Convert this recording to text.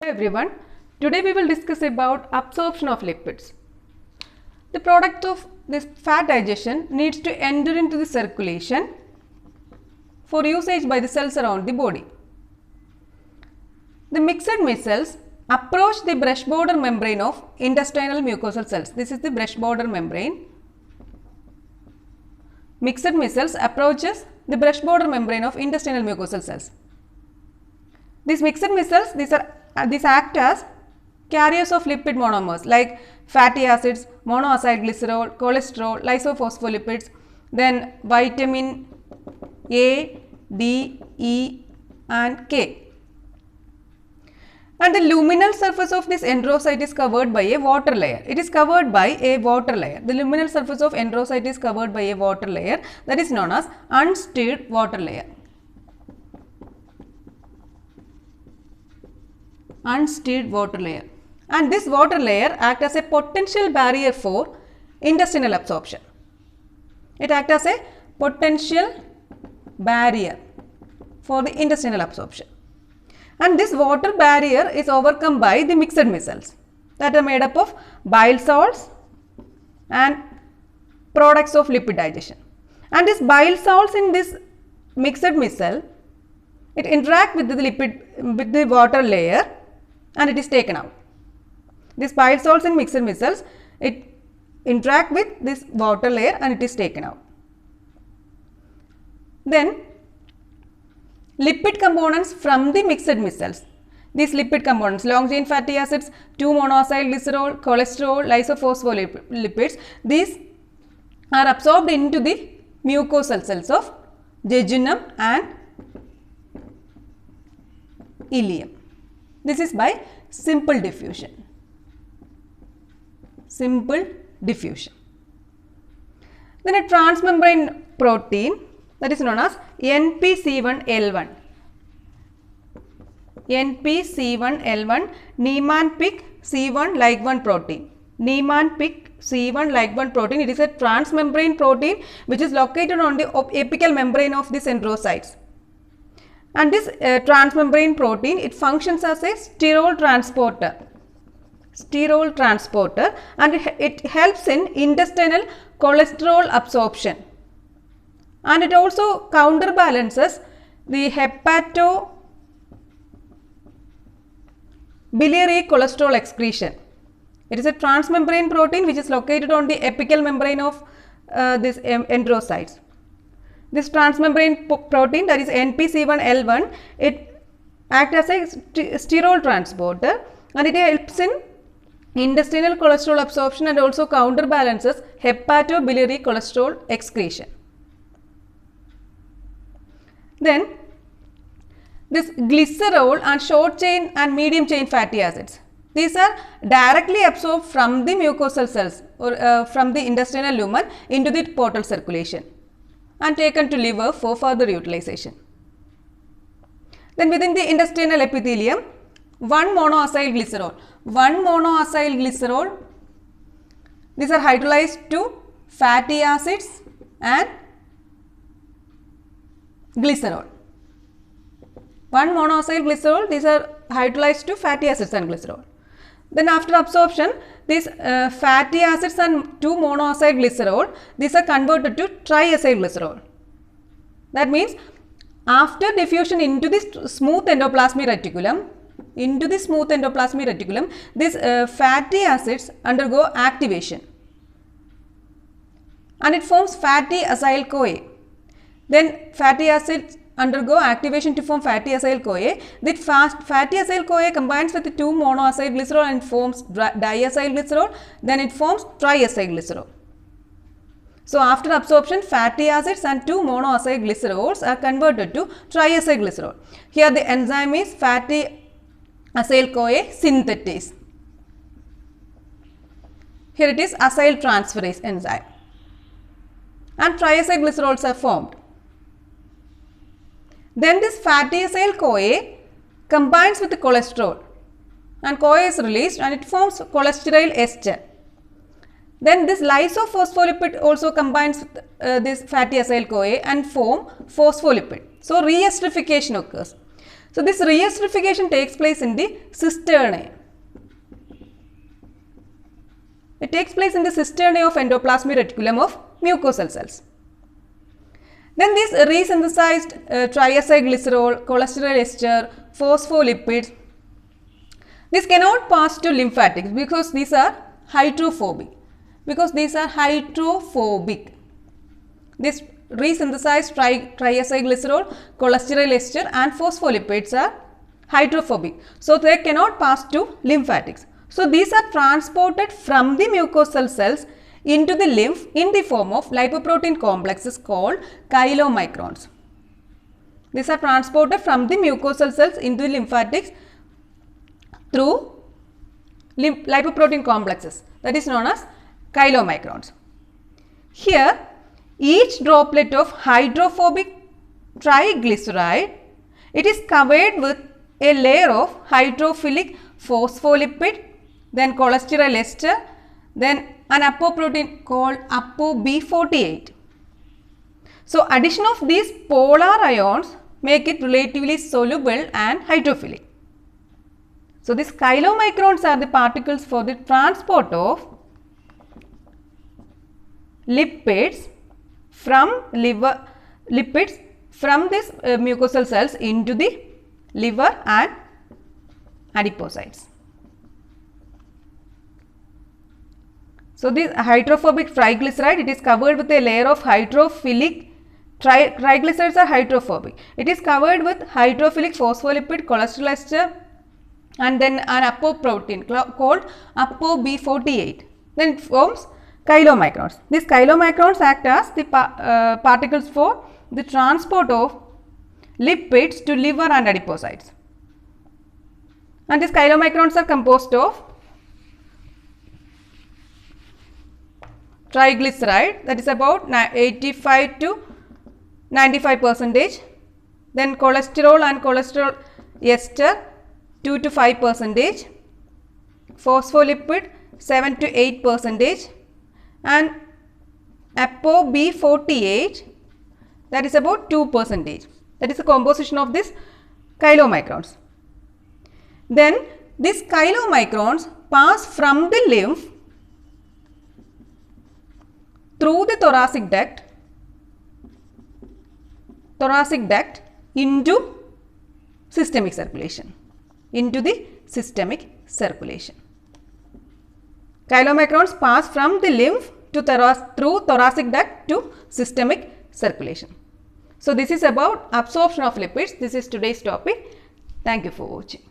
Everyone, today we will discuss about absorption of lipids. The product of this fat digestion needs to enter into the circulation for usage by the cells around the body. The mixed micelles approach the brush border membrane of intestinal mucosal cells. This is the brush border membrane. Mixed micelles approaches the brush border membrane of intestinal mucosal cells. These mixed micelles, these act as carriers of lipid monomers like fatty acids, monoacylglycerol, cholesterol, lysophospholipid, then vitamin A, D, E and K. And the luminal surface of this enterocyte is covered by a water layer. It is covered by a water layer. The luminal surface of enterocyte is covered by a water layer that is known as unstirred water layer. Unstirred water layer. And this water layer acts as a potential barrier for intestinal absorption. It acts as a potential barrier for the intestinal absorption. And this water barrier is overcome by the mixed micelles that are made up of bile salts and products of lipid digestion. And this bile salts in this mixed micelle, it interact with the water layer and it is taken out. This bile salts in mixed micelles, it interact with this water layer and it is taken out. Then lipid components from the mixed micelles. These lipid components, long chain fatty acids, 2-monoacylglycerol, cholesterol, lysophospholipids, these are absorbed into the mucosal cells of jejunum and ileum. This is by simple diffusion. Simple diffusion. Then a transmembrane protein that is known as NPC1L1. NPC1L1 Niemann-Pick C1 like 1 protein. Niemann-Pick C1 like 1 protein. It is a transmembrane protein which is located on the apical membrane of the enterocytes. And this transmembrane protein, it functions as a sterol transporter. Sterol transporter, and it helps in intestinal cholesterol absorption. And it also counterbalances the hepatobiliary cholesterol excretion. It is a transmembrane protein which is located on the apical membrane of this enterocytes. This transmembrane protein, that is NPC1L1, it acts as a sterol transporter and it helps in intestinal cholesterol absorption and also counterbalances hepatobiliary cholesterol excretion. Then this glycerol and short chain and medium chain fatty acids, these are directly absorbed from the mucosal cells or from the intestinal lumen into the portal circulation and taken to liver for further utilization. Then within the intestinal epithelium, 1-monoacylglycerol. 1-monoacylglycerol, these are hydrolyzed to fatty acids and glycerol. 1-monoacylglycerol, these are hydrolyzed to fatty acids and glycerol. Then after absorption, these fatty acids and 2-monoacylglycerol, these are converted to triacylglycerol. That means after diffusion into this smooth endoplasmic reticulum, these fatty acids undergo activation and it forms fatty acyl-CoA. Then fatty acids undergo activation to form fatty acyl-CoA. That fatty acyl-CoA combines with the 2-monoacylglycerol and forms diacylglycerol. Then it forms triacylglycerol. So after absorption, fatty acids and 2-monoacylglycerols are converted to triacylglycerol. Here the enzyme is fatty acyl-CoA synthetase. Here it is acyl transferase enzyme. And triacylglycerols are formed. Then this fatty acyl-CoA combines with the cholesterol and CoA is released and it forms cholesterol ester. Then this lysophospholipid also combines with this fatty acyl-CoA and form phospholipid. So reesterification occurs. So this re-esterification takes place in the cisternae. It takes place in the cisternae of endoplasmic reticulum of mucosal cells. Then these resynthesized triacylglycerol, cholesterol ester, phospholipids, this cannot pass to lymphatics because these are hydrophobic. This resynthesized triacylglycerol, cholesterol ester and phospholipids are hydrophobic. So they cannot pass to lymphatics. So these are transported from the mucosal cells into the lymph in the form of lipoprotein complexes called chylomicrons. These are transported from the mucosal cells into the lymphatics through lipoprotein complexes, that is known as chylomicrons. Here, each droplet of hydrophobic triglyceride, it is covered with a layer of hydrophilic phospholipid, then cholesterol ester, then an apoprotein called ApoB48. So addition of these polar ions make it relatively soluble and hydrophilic. So these chylomicrons are the particles for the transport of lipids from these mucosal cells into the liver and adipocytes. So this hydrophobic triglyceride, it is covered with a layer of hydrophilic triglycerides are hydrophobic. It is covered with hydrophilic phospholipid, cholesterol ester, and then an apoprotein called ApoB48. Then it forms chylomicrons. These chylomicrons act as the particles for the transport of lipids to liver and adipocytes. And these chylomicrons are composed of triglyceride, that is about 85 to 95%, then cholesterol and cholesterol ester 2 to 5%, phospholipid 7 to 8%, and ApoB48, that is about 2%. That is the composition of this chylomicrons. Then these chylomicrons pass from the lymph through the thoracic duct into systemic circulation. Chylomicrons pass from the lymph to through thoracic duct to systemic circulation. So this is about absorption of lipids. This is today's topic. Thank you for watching.